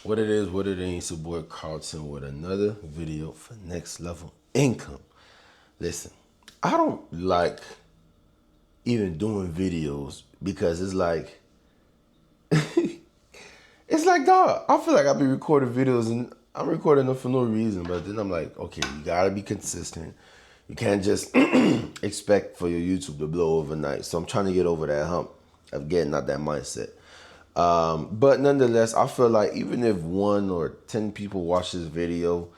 What it is, what it ain't, it's your boy Carlton with another video for next level income. Listen, I don't like even doing videos because it's like, dog, I feel like I be recording videos and I'm recording them for no reason, but then I'm like, okay, you gotta be consistent. You can't just expect for your YouTube to blow overnight. So I'm trying to get over that hump of getting out that mindset. But nonetheless, I feel like even if 1 or 10 people watch this video,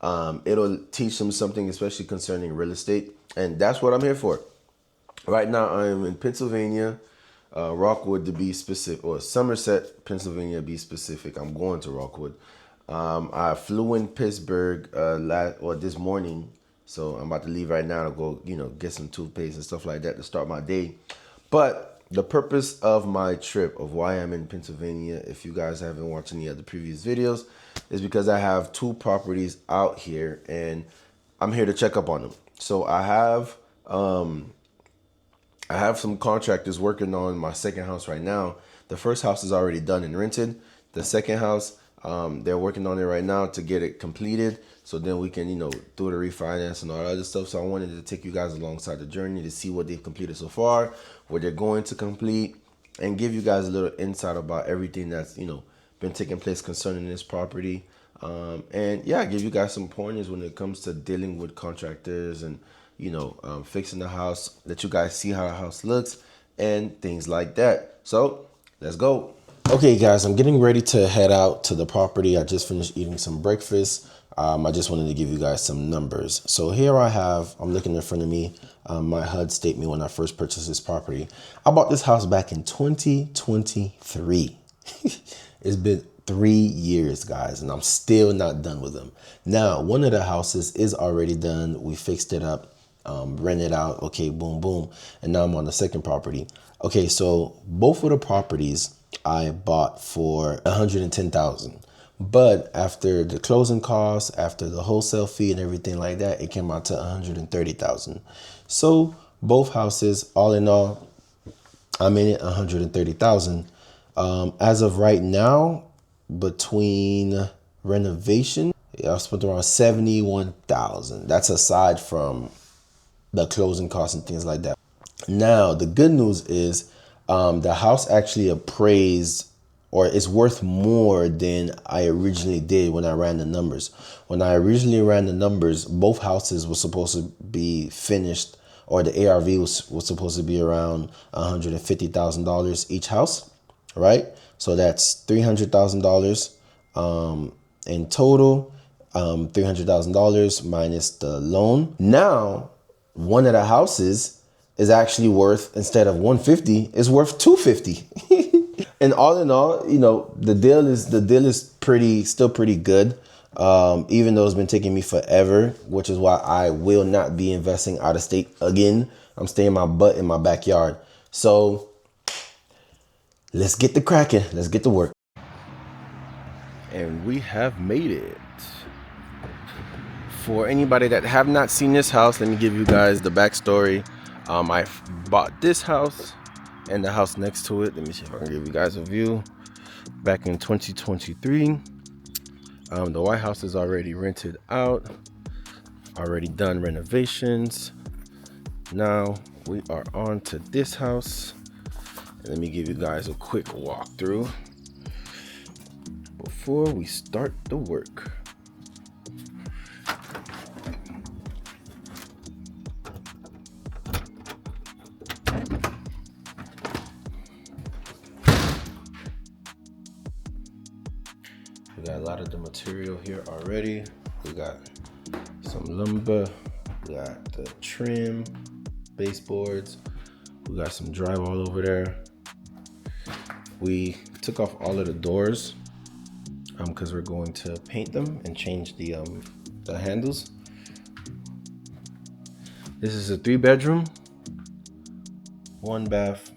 it'll teach them something, especially concerning real estate. And that's what I'm here for. Right now, I am in Pennsylvania, Rockwood to be specific, or Somerset, Pennsylvania to be specific. I'm going to Rockwood. I flew in Pittsburgh this morning, so I'm about to leave right now to go, get some toothpaste and stuff like that to start my day. But the purpose of my trip, of why I'm in Pennsylvania, if you guys haven't watched any of the previous videos, is because I have 2 properties out here and I'm here to check up on them. So I have some contractors working on my second house right now. The first house is already done and rented. The second house, they're working on it right now to get it completed. So then we can, do the refinance and all that other stuff. So I wanted to take you guys alongside the journey to see what they've completed so far, what they're going to complete, and give you guys a little insight about everything that's, been taking place concerning this property. And yeah, give you guys some pointers when it comes to dealing with contractors and, fixing the house, let you guys see how the house looks and things like that. So let's go. Okay, guys, I'm getting ready to head out to the property. I just finished eating some breakfast. I just wanted to give you guys some numbers. So here I'm looking in front of me, my HUD statement when I first purchased this property. I bought this house back in 2023. It's been 3 years, guys, and I'm still not done with them. Now, one of the houses is already done. We fixed it up, rented out. Okay, boom, boom. And now I'm on the second property. Okay, so both of the properties I bought for $110,000. But after the closing costs, after the wholesale fee and everything like that, it came out to $130,000. So both houses, all in all, I'm in it $130,000. As of right now, between renovation, I spent around $71,000. That's aside from the closing costs and things like that. Now, the good news is the house actually appraised, or it's worth more than I originally did when I ran the numbers. When I originally ran the numbers, both houses were supposed to be finished, or the ARV was supposed to be around $150,000 each house, right? So that's $300,000 in total, $300,000 minus the loan. Now, one of the houses is actually worth, instead of 150, is worth 250. And all in all, the deal is still pretty good. Even though it's been taking me forever, which is why I will not be investing out of state again. I'm staying my butt in my backyard. So let's get the cracking. Let's get to work. And we have made it. For anybody that have not seen this house, let me give you guys the backstory. I bought this house and the house next to it. Let me see if I can give you guys a view. Back in 2023. The White House is already rented out, already done renovations. Now we are on to this house. Let me give you guys a quick walkthrough before we start the work. We got a lot of the material here already. We got some lumber, we got the trim, baseboards, we got some drywall over there. We took off all of the doors because we're going to paint them and change the handles. This is a 3-bedroom, 1 bath.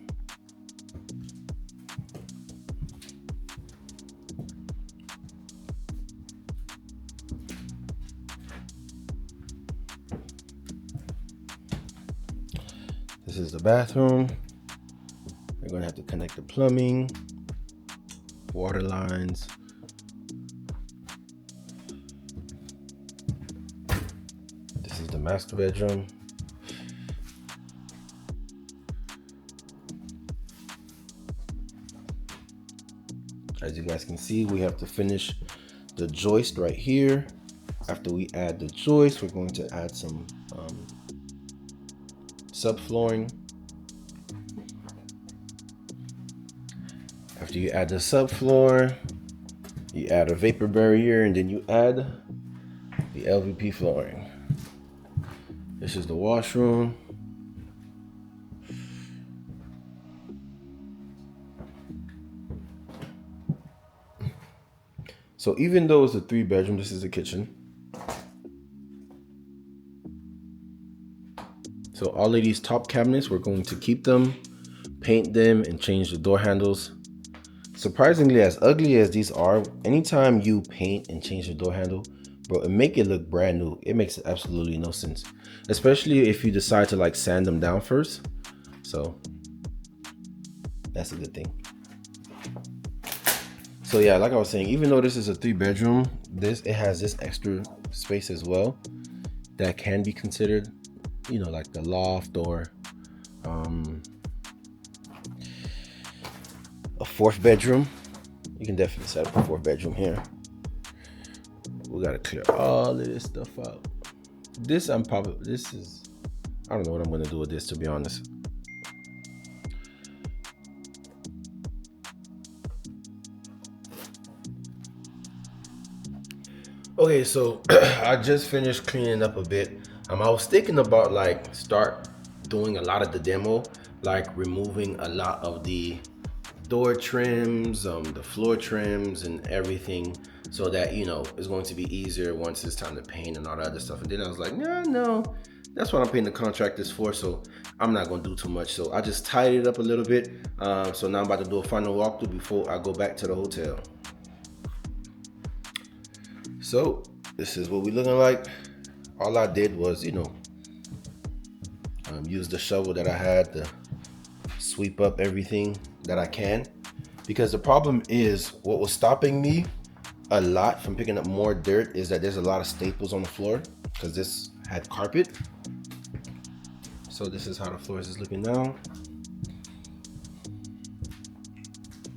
This is the bathroom. We're gonna have to connect the plumbing, water lines, the master bedroom. As you guys can see, we have to finish the joist right here. After we add the joist, we're going to add some subflooring. After you add the subfloor, you add a vapor barrier, and then you add the LVP flooring. This is the washroom. So even though it's a 3-bedroom, this is the kitchen. So all of these top cabinets, we're going to keep them, paint them, and change the door handles. Surprisingly, as ugly as these are, anytime you paint and change the door handle, bro, it make it look brand new. It makes absolutely no sense, especially if you decide to like sand them down first. So that's a good thing. So yeah, like I was saying, even though this is a 3-bedroom, it has this extra space as well that can be considered, you know, like the loft or a 4th bedroom. You can definitely set up a 4th bedroom here. We gotta clear all of this stuff out. I don't know what I'm gonna do with this, to be honest. Okay, so I just finished cleaning up a bit. I was thinking about like start doing a lot of the demo, like removing a lot of the door trims, the floor trims and everything, so that, you know, it's going to be easier once it's time to paint and all that other stuff. And then I was like, no, that's what I'm paying the contractors for, so I'm not gonna do too much. So I just tidied it up a little bit. So now I'm about to do a final walkthrough before I go back to the hotel. So this is what we're looking like. All I did was, you know, use the shovel that I had to sweep up everything that I can, because the problem is, what was stopping me a lot from picking up more dirt is that there's a lot of staples on the floor, because this had carpet. So this is how the floor is looking now.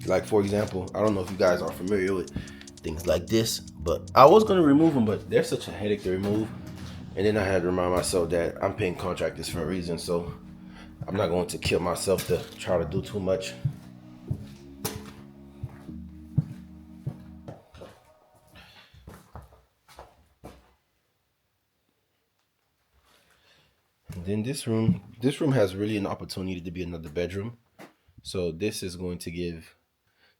Like, for example, I don't know if you guys are familiar with things like this, but I was going to remove them, but they're such a headache to remove. And then I had to remind myself that I'm paying contractors for a reason, so I'm not going to kill myself to try to do too much. And then this room has really an opportunity to be another bedroom. So this is going to give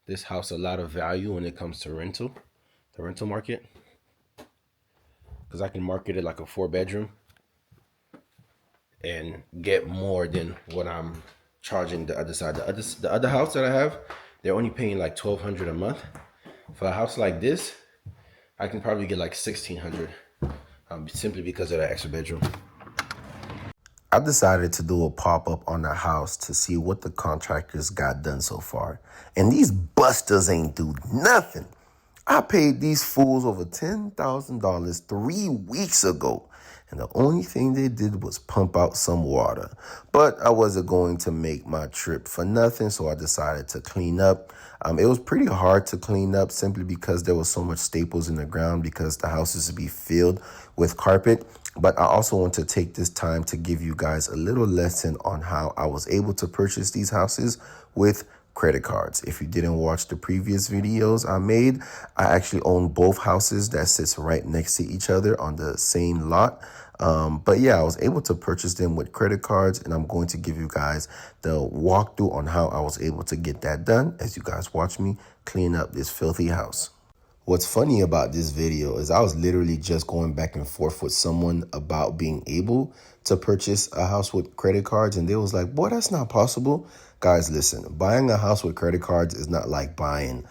this house a lot of value when it comes to the rental market, because I can market it like a 4-bedroom and get more than what I'm charging the other side. The other house that I have, they're only paying like $1,200 a month. For a house like this, I can probably get like $1,600, simply because of that extra bedroom. I decided to do a pop-up on the house to see what the contractors got done so far. And these busters ain't do nothing. I paid these fools over $10,000 3 weeks ago, and the only thing they did was pump out some water. But I wasn't going to make my trip for nothing, so I decided to clean up. It was pretty hard to clean up simply because there was so much staples in the ground, because the house is to be filled with carpet. But I also want to take this time to give you guys a little lesson on how I was able to purchase these houses with credit cards. If you didn't watch the previous videos I made, I actually own both houses that sits right next to each other on the same lot. But yeah, I was able to purchase them with credit cards, and I'm going to give you guys the walkthrough on how I was able to get that done as you guys watch me clean up this filthy house. What's funny about this video is I was literally just going back and forth with someone about being able to purchase a house with credit cards, and they was like, boy, that's not possible. Guys, listen, buying a house with credit cards is not like buying,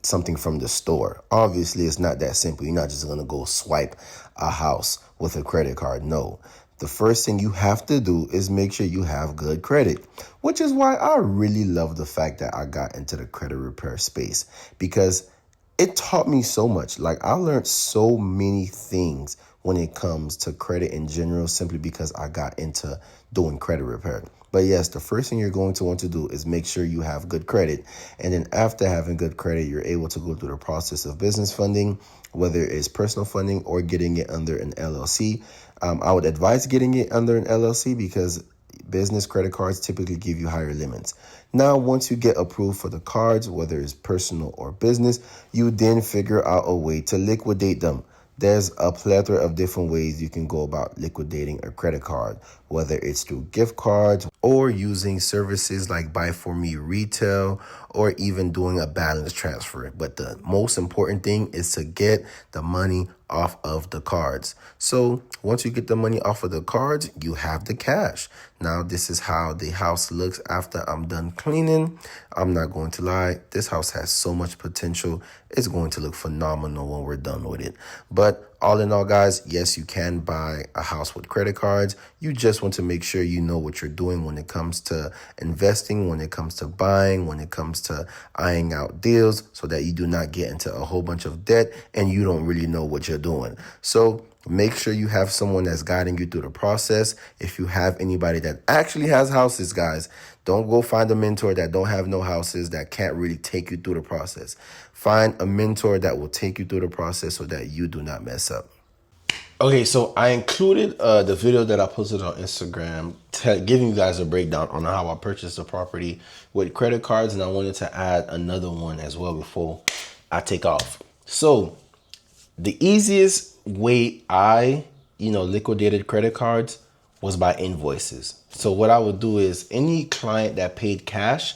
something from the store. Obviously, it's not that simple. You're not just going to go swipe a house with a credit card. No. The first thing you have to do is make sure you have good credit, which is why I really love the fact that I got into the credit repair space, because it taught me so much. Like, I learned so many things when it comes to credit in general, simply because I got into doing credit repair. But yes, the first thing you're going to want to do is make sure you have good credit. And then after having good credit, you're able to go through the process of business funding, whether it's personal funding or getting it under an LLC. I would advise getting it under an LLC because business credit cards typically give you higher limits. Now, once you get approved for the cards, whether it's personal or business, you then figure out a way to liquidate them. There's a plethora of different ways you can go about liquidating a credit card, whether it's through gift cards or using services like Buy For Me Retail, or even doing a balance transfer. But the most important thing is to get the money off of the cards. So once you get the money off of the cards, you have the cash. Now, this is how the house looks after I'm done cleaning. I'm not going to lie, this house has so much potential. It's going to look phenomenal when we're done with it. But all in all, guys, yes, you can buy a house with credit cards. You just want to make sure you know what you're doing when it comes to investing, when it comes to buying, when it comes to eyeing out deals, so that you do not get into a whole bunch of debt and you don't really know what you're doing. So make sure you have someone that's guiding you through the process. If you have anybody that actually has houses, guys, don't go find a mentor that don't have no houses, that can't really take you through the process. Find a mentor that will take you through the process so that you do not mess up. Okay, so I included the video that I posted on Instagram giving you guys a breakdown on how I purchased the property with credit cards, and I wanted to add another one as well before I take off. So the easiest way I, liquidated credit cards was by invoices. So what I would do is any client that paid cash,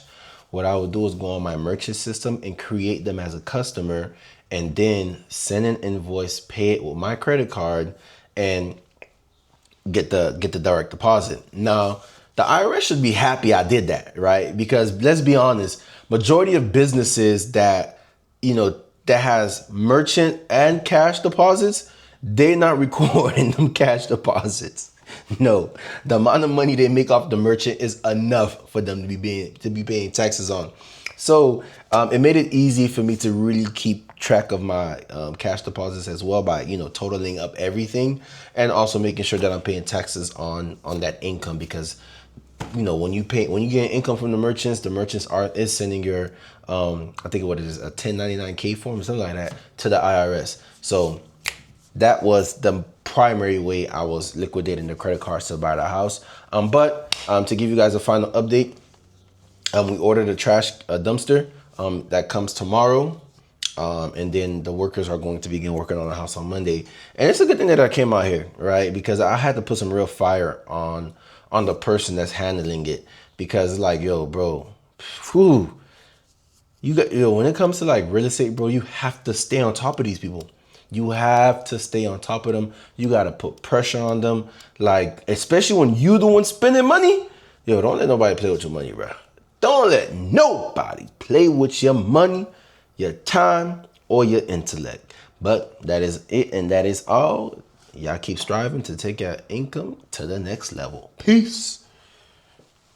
what I would do is go on my merchant system and create them as a customer, and then send an invoice, pay it with my credit card, and get the direct deposit. Now, the IRS should be happy I did that, right? Because let's be honest, majority of businesses that, that has merchant and cash deposits, they're not recording them cash deposits. No, the amount of money they make off the merchant is enough for them to be paying taxes on. So it made it easy for me to really keep track of my cash deposits as well by, totaling up everything, and also making sure that I'm paying taxes on that income, because when you get income from the merchants is sending your I think what it is, a 1099K form or something like that to the IRS. So that was the primary way I was liquidating the credit cards to buy the house. But to give you guys a final update, we ordered a dumpster that comes tomorrow. And then the workers are going to begin working on the house on Monday. And it's a good thing that I came out here, right? Because I had to put some real fire on the person that's handling it. Because it's like, yo, bro, whew, when it comes to like real estate, bro, you have to stay on top of these people. You have to stay on top of them. You got to put pressure on them. Like, especially when you the one spending money. Yo, don't let nobody play with your money, bro. Don't let nobody play with your money, your time, or your intellect. But that is it, and that is all. Y'all keep striving to take your income to the next level. Peace.